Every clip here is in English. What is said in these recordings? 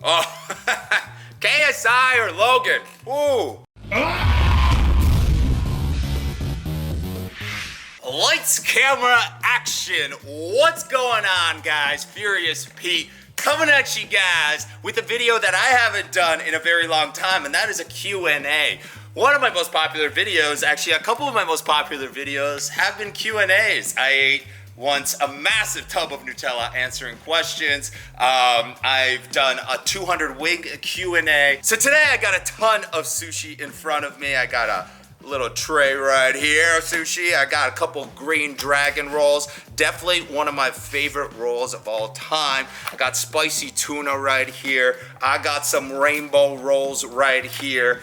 Oh, KSI or Logan? Ooh. Lights, camera, action. What's going on, guys? Furious Pete coming at you guys with a video that I haven't done in a very long time, and that is a Q&A. One of my most popular videos, actually a couple of my most popular videos have been Q&As. I ate once a massive tub of Nutella answering questions. I've done a 200 wing Q&A. So today I got a ton of sushi in front of me. I got a little tray right here of sushi. I got a couple green dragon rolls. Definitely one of my favorite rolls of all time. I got spicy tuna right here. I got some rainbow rolls right here.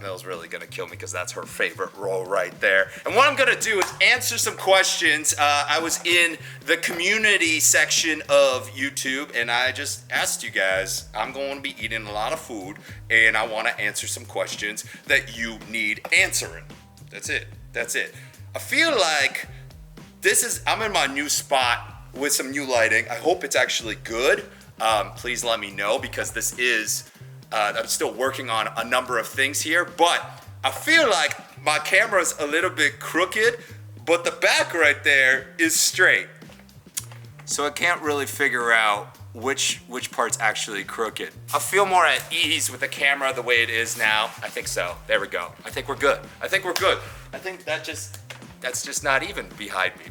Mel's really gonna kill me because that's her favorite roll right there. And what I'm gonna do is answer some questions. I was in the community section of YouTube and I just asked you guys, I'm going to be eating a lot of food and I wanna answer some questions that you need answering. That's it, that's it. I feel like I'm in my new spot with some new lighting. I hope it's actually good. Please let me know because this is, I'm still working on a number of things here, but I feel like my camera's a little bit crooked, but the back right there is straight. So I can't really figure out which part's actually crooked. I feel more at ease with the camera the way it is now. I think so. There we go. I think we're good. I think we're good. I think that's just not even behind me.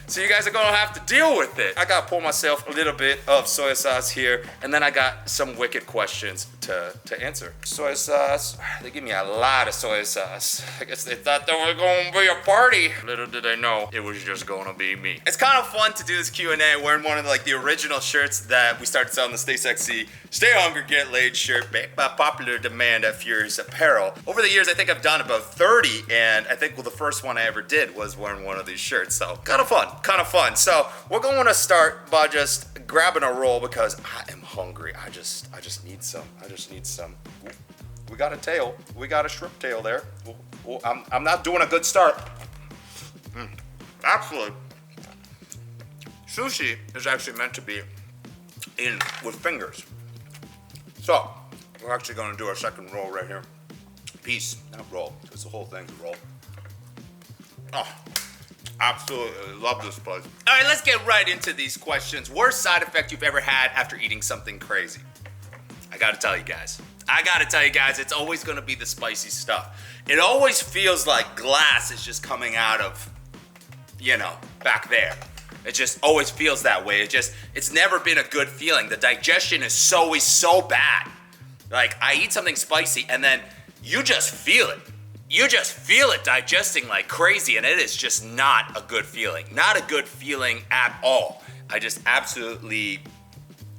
So you guys are gonna have to deal with it. I gotta pour myself a little bit of soy sauce here, and then I got some wicked questions to answer. Soy sauce, they give me a lot of soy sauce. I guess they thought there was gonna be a party. Little did they know, it was just gonna be me. It's kind of fun to do this Q&A wearing one of the original shirts that we started selling, the Stay Sexy, Stay Hungry, Get Laid shirt, made by popular demand at Furious Apparel. Over the years, I think I've done about 30, and I think the first one I ever did was wearing one of these shirts, so kind of fun. So we're going to start by just grabbing a roll because I am hungry. I just need some. Ooh, we got a tail. We got a shrimp tail there. Ooh, I'm not doing a good start. Actually, sushi is actually meant to be eaten with fingers. So we're actually going to do our second roll right here. Piece, not roll, because the whole thing's a roll. Oh. Absolutely love this place. All right, let's get right into these questions. Worst side effect you've ever had after eating something crazy? I gotta tell you guys, it's always gonna be the spicy stuff. It always feels like glass is just coming out of, back there. It just always feels that way. It's never been a good feeling. The digestion is always so bad. Like, I eat something spicy and then you just feel it. You just feel it digesting like crazy, and it is just not a good feeling. Not a good feeling at all. I just absolutely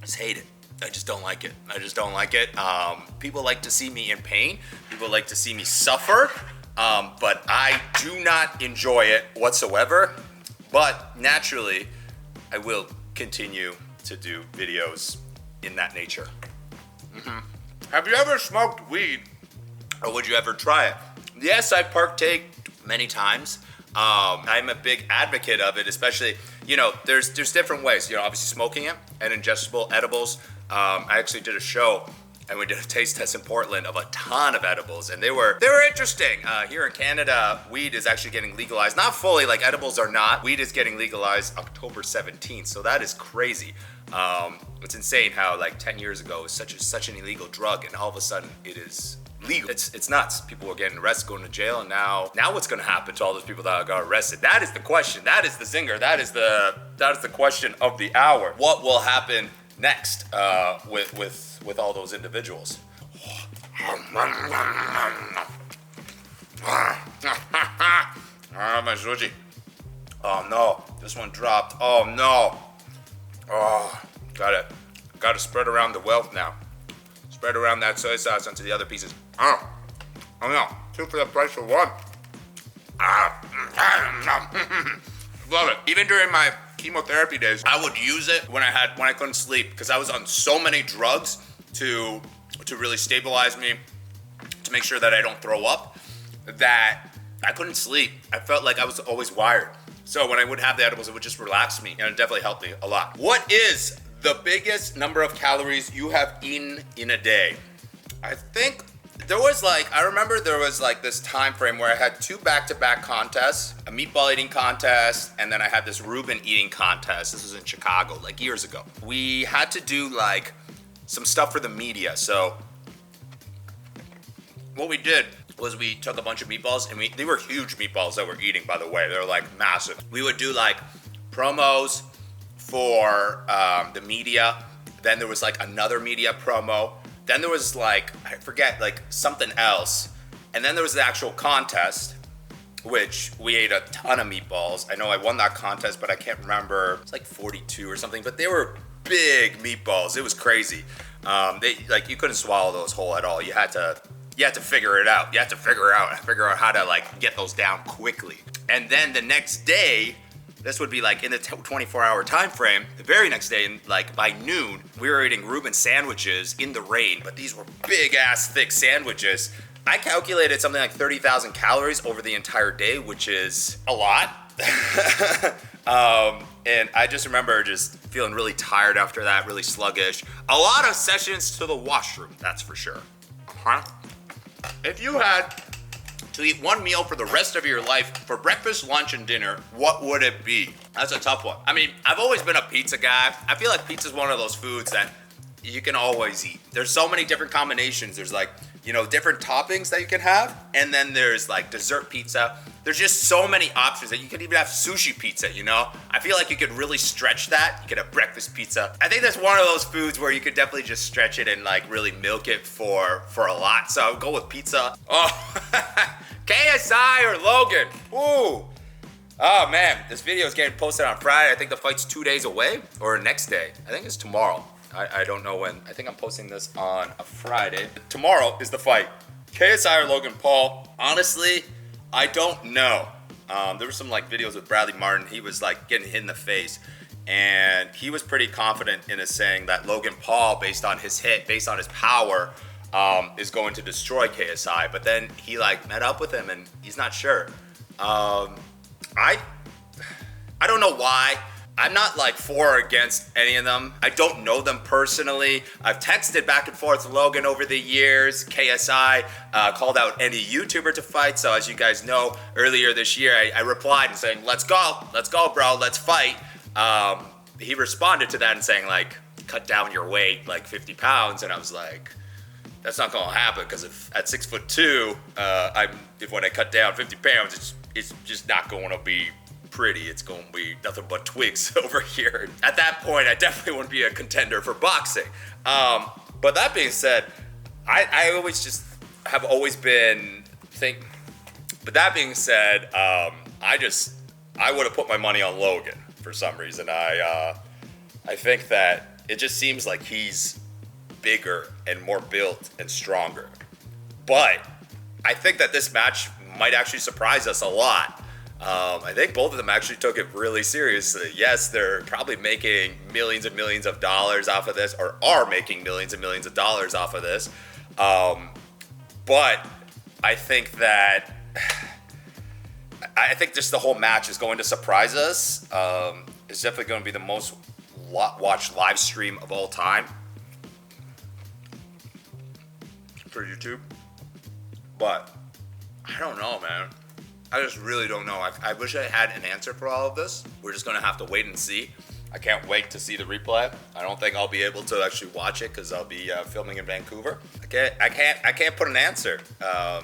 hate it. I just don't like it. People like to see me in pain. People like to see me suffer, but I do not enjoy it whatsoever. But naturally, I will continue to do videos in that nature. Have you ever smoked weed, or would you ever try it? Yes, I've partaked many times. I'm a big advocate of it, especially, there's different ways. Obviously smoking it and ingestible edibles. I actually did a show and we did a taste test in Portland of a ton of edibles, and they were interesting. Here in Canada, weed is actually getting legalized. Not fully, like edibles are not. Weed is getting legalized October 17th, so that is crazy. It's insane how 10 years ago it was such an illegal drug, and all of a sudden it is legal. It's nuts. People were getting arrested, going to jail, and now what's gonna happen to all those people that got arrested? That is the question. That is the zinger. That is the question of the hour. What will happen next with all those individuals? My sushi. Oh no, this one dropped. Oh no. Oh, got to spread around the wealth now. Spread around that soy sauce onto the other pieces. Oh no, 2 for the price of 1. Love it. Even during my chemotherapy days, I would use it when I couldn't sleep, because I was on so many drugs to really stabilize me, to make sure that I don't throw up, that I couldn't sleep. I felt like I was always wired. So when I would have the edibles, it would just relax me, and it definitely helped me a lot. What is the biggest number of calories you have eaten in a day. I think there was like, I remember there was like this time frame where I had 2 back-to-back contests, a meatball eating contest, and then I had this Reuben eating contest. This was in Chicago, like years ago. We had to do like some stuff for the media. So what we did was we took a bunch of meatballs, and they were huge meatballs that we're eating, by the way. They were like massive. We would do like promos for the media. Then there was like another media promo. Then there was like, I forget, like something else. And then there was the actual contest, which we ate a ton of meatballs. I know I won that contest, but I can't remember. It's like 42 or something, but they were big meatballs. It was crazy. They like, you couldn't swallow those whole at all. You had to figure it out. You had to figure out how to like get those down quickly. And then the next day, this would be like in the 24-hour time frame. The very next day, like by noon, we were eating Reuben sandwiches in the rain, but these were big ass thick sandwiches. I calculated something like 30,000 calories over the entire day, which is a lot. And I just remember just feeling really tired after that, really sluggish. A lot of sessions to the washroom, that's for sure. If you had to eat one meal for the rest of your life for breakfast, lunch, and dinner, what would it be? That's a tough one. I mean, I've always been a pizza guy. I feel like pizza is one of those foods that you can always eat. There's so many different combinations. There's like, you know, different toppings that you can have. And then there's like dessert pizza. There's just so many options that you could even have sushi pizza, you know? I feel like you could really stretch that. You could have breakfast pizza. I think that's one of those foods where you could definitely just stretch it and like really milk it for a lot. So I would go with pizza. Oh, KSI or Logan. Ooh. Oh man, this video is getting posted on Friday. I think the fight's 2 days away or next day. I think it's tomorrow. I don't know when. I think I'm posting this on a Friday. Tomorrow is the fight. KSI or Logan Paul. Honestly, I don't know. There were some like videos with Bradley Martyn. He was like getting hit in the face, and he was pretty confident in his saying that Logan Paul, based on his hit, based on his power, is going to destroy KSI. But then he like met up with him, and he's not sure. I don't know why. I'm not like for or against any of them. I don't know them personally. I've texted back and forth with Logan over the years. KSI called out any YouTuber to fight. So as you guys know, earlier this year, I replied and saying, let's go, bro, let's fight. He responded to that and saying like, cut down your weight like 50 pounds. And I was like, that's not gonna happen, because if at 6'2", if when I cut down 50 pounds, it's just not gonna be pretty. It's going to be nothing but twigs over here. At that point, I definitely wouldn't be a contender for boxing. But that being said, I always just have always been think. But that being said, I would have put my money on Logan for some reason. I think that it just seems like he's bigger and more built and stronger. But I think that this match might actually surprise us a lot. I think both of them actually took it really seriously. Yes, they're probably making millions and millions of dollars off of this, or are making millions and millions of dollars off of this. But I think just the whole match is going to surprise us. It's definitely going to be the most watched live stream of all time for YouTube. But I don't know, man. I just really don't know. I wish I had an answer for all of this. We're just gonna have to wait and see. I can't wait to see the replay. I don't think I'll be able to actually watch it because I'll be filming in Vancouver. I can't put an answer. I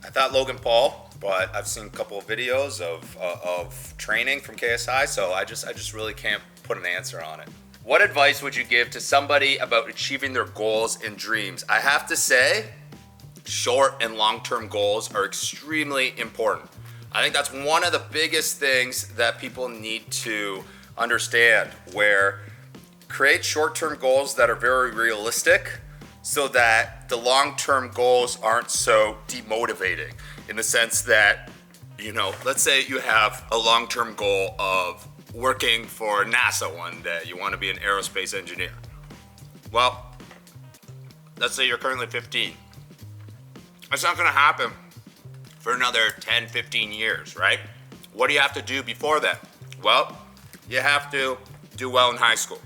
thought Logan Paul, but I've seen a couple of videos of training from KSI, so I just really can't put an answer on it. What advice would you give to somebody about achieving their goals and dreams? I have to say, short and long-term goals are extremely important. I think that's one of the biggest things that people need to understand, where create short-term goals that are very realistic so that the long-term goals aren't so demotivating, in the sense that, you know, let's say you have a long-term goal of working for NASA one day. You want to be an aerospace engineer. Well, let's say you're currently 15. That's not going to happen for another 10, 15 years, right? What do you have to do before that? Well, you have to do well in high school.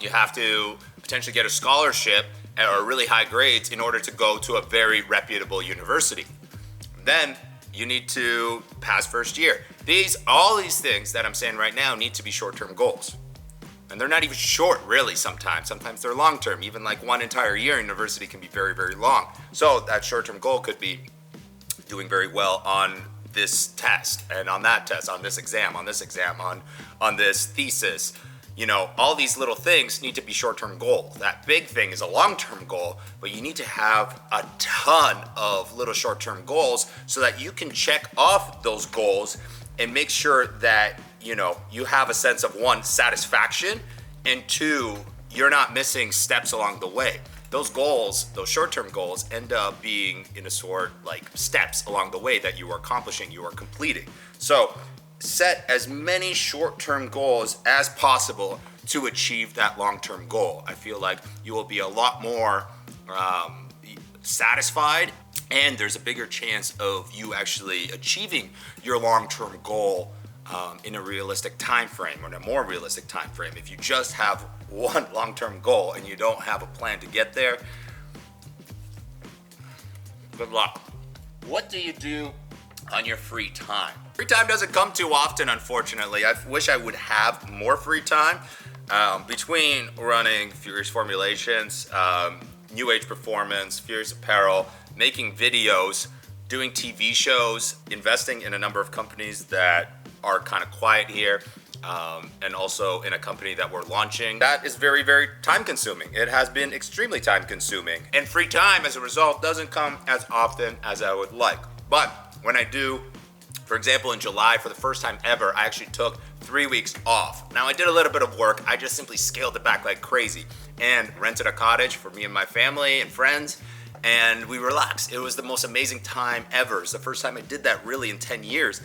You have to potentially get a scholarship or really high grades in order to go to a very reputable university. Then you need to pass first year. All these things that I'm saying right now need to be short-term goals. And they're not even short, really, sometimes. Sometimes they're long-term. Even like one entire year in university can be very, very long. So that short-term goal could be doing very well on this test, and on that test, on this exam, on this thesis. You know, all these little things need to be short-term goals. That big thing is a long-term goal, but you need to have a ton of little short-term goals so that you can check off those goals and make sure that, you know, you have a sense of, one, satisfaction, and two, you're not missing steps along the way. Those goals, those short-term goals, end up being in a sort like steps along the way that you are accomplishing, you are completing. So set as many short-term goals as possible to achieve that long-term goal. I feel like you will be a lot more satisfied, and there's a bigger chance of you actually achieving your long-term goal in a realistic time frame, or in a more realistic time frame. If you just have one long-term goal and you don't have a plan to get there, good luck. What do you do on your free time? Free time doesn't come too often, unfortunately. I wish I would have more free time. Between running Furious Formulations, New Age Performance, Furious Apparel, making videos, doing TV shows, investing in a number of companies that are kind of quiet here, and also in a company that we're launching. That is very, very time consuming. It has been extremely time consuming. And free time, as a result, doesn't come as often as I would like. But when I do, for example, in July, for the first time ever, I actually took 3 weeks off. Now, I did a little bit of work. I just simply scaled it back like crazy and rented a cottage for me and my family and friends, and we relaxed. It was the most amazing time ever. It's the first time I did that really in 10 years.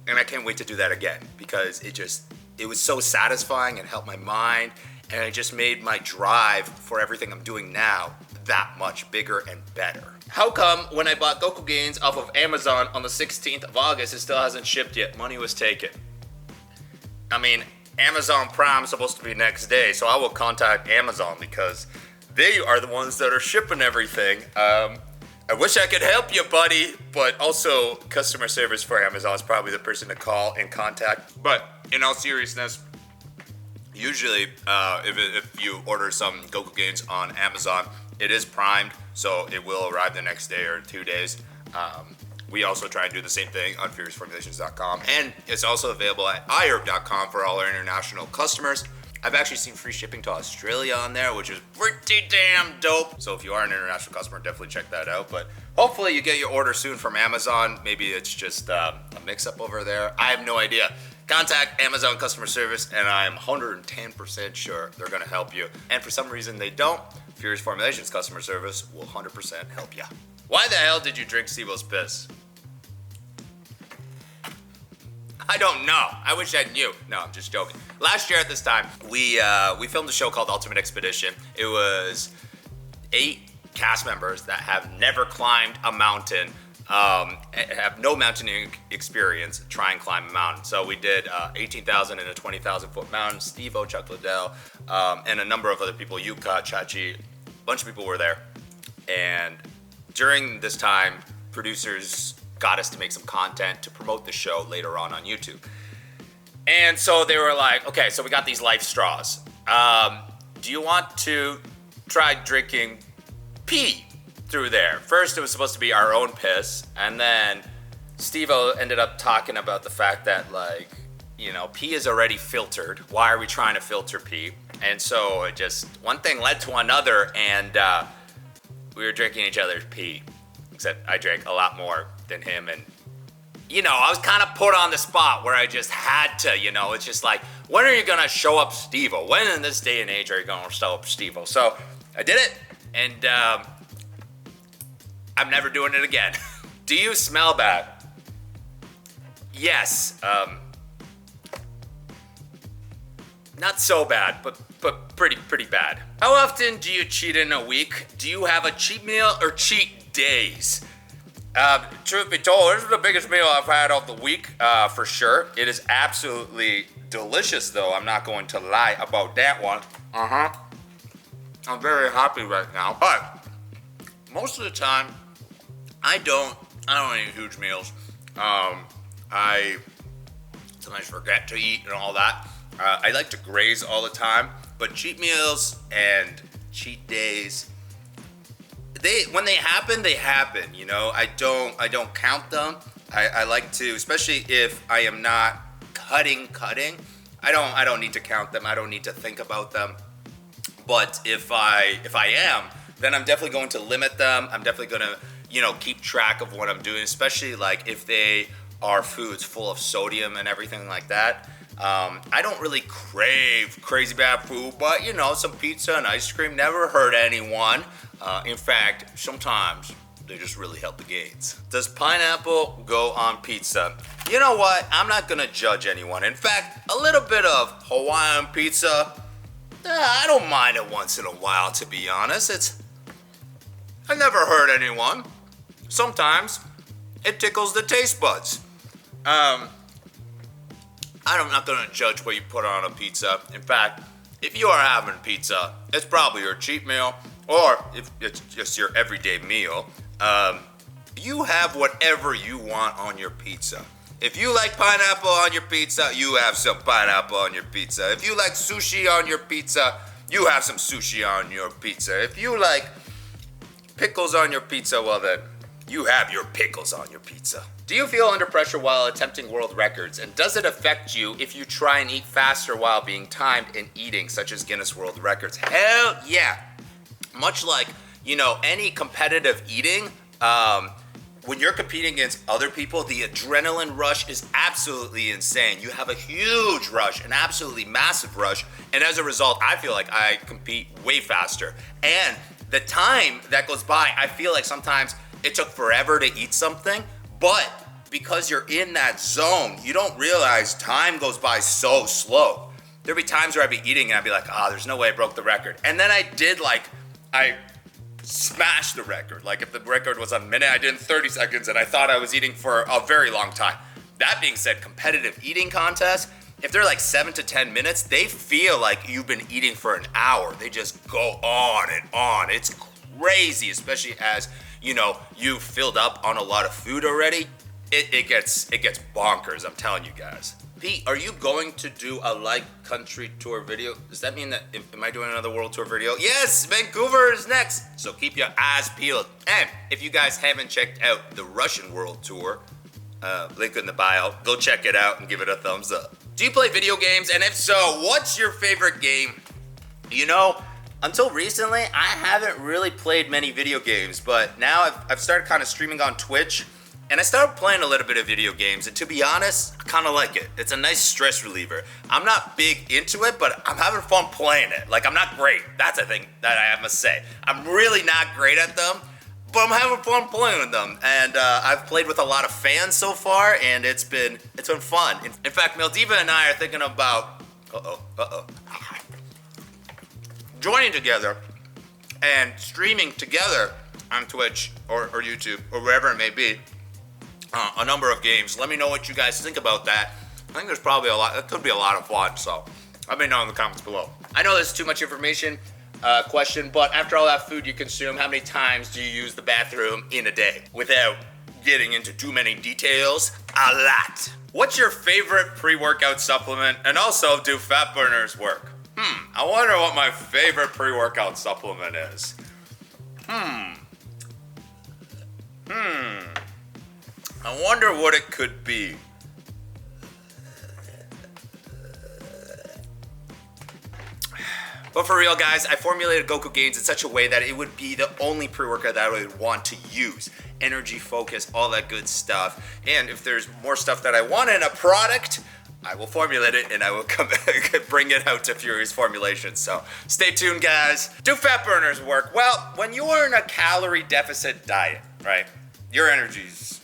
And I can't wait to do that again, because it was so satisfying and helped my mind, and it just made my drive for everything I'm doing now that much bigger and better. How come when I bought Goku Gains off of Amazon on the 16th of August, it still hasn't shipped yet? Money was taken. I mean, Amazon Prime is supposed to be next day, so I will contact Amazon because they are the ones that are shipping everything. I wish I could help you, buddy, but also customer service for Amazon is probably the person to call and contact. But in all seriousness, usually if you order some Goku Gains on Amazon, it is primed, so it will arrive the next day or 2 days. We also try and do the same thing on FuriousFormulations.com, and it's also available at iHerb.com for all our international customers. I've actually seen free shipping to Australia on there, which is pretty damn dope. So if you are an international customer, definitely check that out. But hopefully you get your order soon from Amazon. Maybe it's just a mix-up over there. I have no idea. Contact Amazon customer service, and I'm 110% sure they're gonna help you. And for some reason they don't, Furious Formulations customer service will 100% help you. Why the hell did you drink Steve-O's piss? I don't know. I wish I knew. No, I'm just joking. Last year at this time, we filmed a show called Ultimate Expedition. It was 8 cast members that have never climbed a mountain, have no mountaineering experience, try and climb a mountain. So we did 18,000 and a 20,000 foot mountain. Steve-O, Chuck Liddell, and a number of other people, Yuka, Chachi, a bunch of people were there. And during this time, producers got us to make some content to promote the show later on YouTube. And so they were like, okay, so we got these life straws. Do you want to try drinking pee through there? First, it was supposed to be our own piss, and then Steve-O ended up talking about the fact that, like, you know, pee is already filtered. Why are we trying to filter pee? And so it just, one thing led to another, and we were drinking each other's pee. Except I drank a lot more than him, and you know, I was kind of put on the spot where I just had to, you know, it's just like, when are you gonna show up Steve-O? When in this day and age are you gonna show up Steve-O? So I did it, and I'm never doing it again. Do you smell bad? Yes. Not so bad, but pretty bad. How often do you cheat in a week? Do you have a cheat meal or cheat days? Truth be told, this is the biggest meal I've had of the week, for sure. It is absolutely delicious though. I'm not going to lie about that one. I'm very happy right now. But most of the time, I don't eat huge meals. I sometimes forget to eat and all that. I like to graze all the time, but cheat meals and cheat days, when they happen, they happen. You know, I don't count them. I like to, especially if I am not cutting. I don't need to count them. I don't need to think about them. But if I am, then I'm definitely going to limit them. I'm definitely going to, you know, keep track of what I'm doing, especially like if they are foods full of sodium and everything like that. I don't really crave crazy bad food, but you know, some pizza and ice cream never hurt anyone. In fact, sometimes they just really help the gains. Does pineapple go on pizza? You know what? I'm not gonna judge anyone. In fact, a little bit of Hawaiian pizza, I don't mind it once in a while, to be honest. I never hurt anyone. Sometimes it tickles the taste buds. I'm not gonna judge what you put on a pizza. In fact, if you are having pizza, it's probably your cheat meal, or if it's just your everyday meal. You have whatever you want on your pizza. If you like pineapple on your pizza, you have some pineapple on your pizza. If you like sushi on your pizza, you have some sushi on your pizza. If you like pickles on your pizza, well then, you have your pickles on your pizza. Do you feel under pressure while attempting world records? And does it affect you if you try and eat faster while being timed in eating, such as Guinness World Records? Hell yeah. Much like, you know, any competitive eating, when you're competing against other people, the adrenaline rush is absolutely insane. You have a huge rush, an absolutely massive rush. And as a result, I feel like I compete way faster. And the time that goes by, I feel like sometimes it took forever to eat something, but because you're in that zone, you don't realize time goes by so slow. There'd be times where I'd be eating and I'd be like, there's no way I broke the record. And then I smashed the record. Like if the record was a minute, I did in 30 seconds and I thought I was eating for a very long time. That being said, competitive eating contests, if they're like 7 to 10 minutes, they feel like you've been eating for an hour. They just go on and on. It's crazy, especially as, you know, you've filled up on a lot of food already. It gets bonkers, I'm telling you guys. Pete, are you going to do a like country tour video? Does that mean that, am I doing another world tour video? Yes, Vancouver is next. So keep your eyes peeled. And if you guys haven't checked out the Russian world tour, link in the bio, go check it out and give it a thumbs up. Do you play video games? And if so, what's your favorite game? You know, until recently, I haven't really played many video games, but now I've started kind of streaming on Twitch, and I started playing a little bit of video games, and to be honest, I kind of like it. It's a nice stress reliever. I'm not big into it, but I'm having fun playing it. Like, I'm not great. That's a thing that I must say. I'm really not great at them, but I'm having fun playing with them. And I've played with a lot of fans so far, and it's been fun. In fact, Maldiva and I are thinking about, joining together and streaming together on Twitch or YouTube or wherever it may be, a number of games. Let me know what you guys think about that. I think there's probably it could be a lot of fun, so let me know in the comments below. I know this is too much information question, but after all that food you consume, how many times do you use the bathroom in a day? Without getting into too many details, a lot. What's your favorite pre-workout supplement? And also, do fat burners work? I wonder what my favorite pre-workout supplement is. I wonder what it could be. But for real, guys, I formulated Goku Gains in such a way that it would be the only pre-workout that I would want to use. Energy, focus, all that good stuff. And if there's more stuff that I want in a product, I will formulate it and I will come bring it out to Furious Formulations. So stay tuned, guys. Do fat burners work? Well, when you are in a calorie deficit diet, right, your energies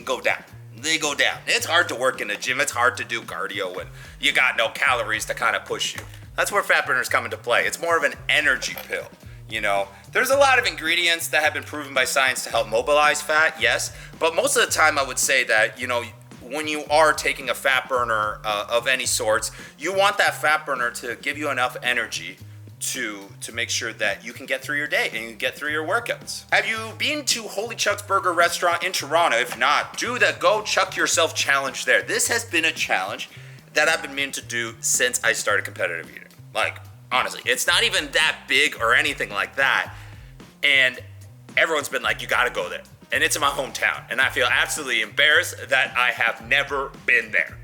go down. They go down. It's hard to work in a gym. It's hard to do cardio when you got no calories to kind of push you. That's where fat burners come into play. It's more of an energy pill. You know, there's a lot of ingredients that have been proven by science to help mobilize fat, yes, but most of the time I would say that, you know, when you are taking a fat burner of any sorts, you want that fat burner to give you enough energy to make sure that you can get through your day and you get through your workouts. Have you been to Holy Chuck's Burger Restaurant in Toronto? If not, do the Go Chuck Yourself challenge there. This has been a challenge that I've been meaning to do since I started competitive eating. Like, honestly, it's not even that big or anything like that. And everyone's been like, you gotta go there. And it's in my hometown. And I feel absolutely embarrassed that I have never been there.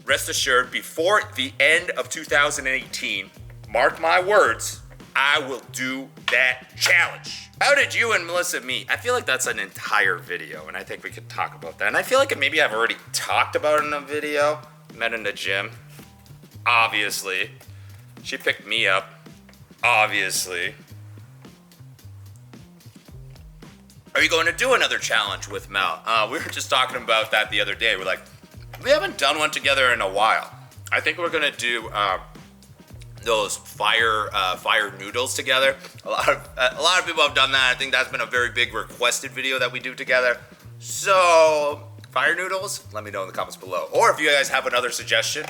Rest assured, before the end of 2018, mark my words, I will do that challenge. How did you and Melissa meet? I feel like that's an entire video, and I think we could talk about that. And I feel like maybe I've already talked about it in a video. Met in the gym, obviously. She picked me up, obviously. Are you going to do another challenge with Mel? We were just talking about that the other day. We're like, we haven't done one together in a while. I think we're gonna do those fire noodles together. A lot of people have done that. I think that's been a very big requested video that we do together. So, fire noodles? Let me know in the comments below. Or if you guys have another suggestion,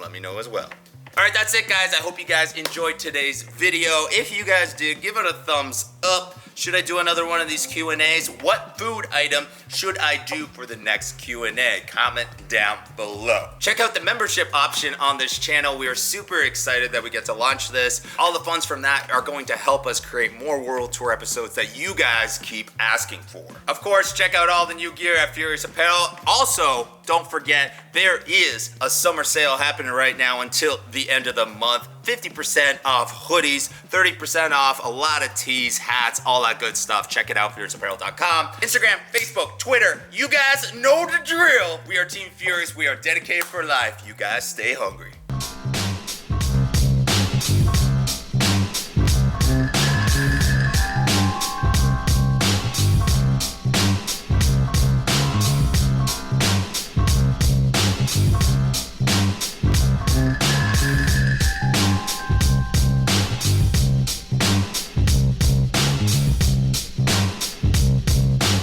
let me know as well. All right, that's it, guys. I hope you guys enjoyed today's video. If you guys did, give it a thumbs up. Should I do another one of these Q&As? What food item should I do for the next Q&A? Comment down below. Check out the membership option on this channel. We are super excited that we get to launch this. All the funds from that are going to help us create more World Tour episodes that you guys keep asking for. Of course, check out all the new gear at Furious Apparel. Also, don't forget, there is a summer sale happening right now until the end of the month. 50% off hoodies, 30% off a lot of tees, hats, all that good stuff. Check it out, furiousapparel.com. Instagram, Facebook, Twitter. You guys know the drill. We are Team Furious. We are dedicated for life. You guys stay hungry.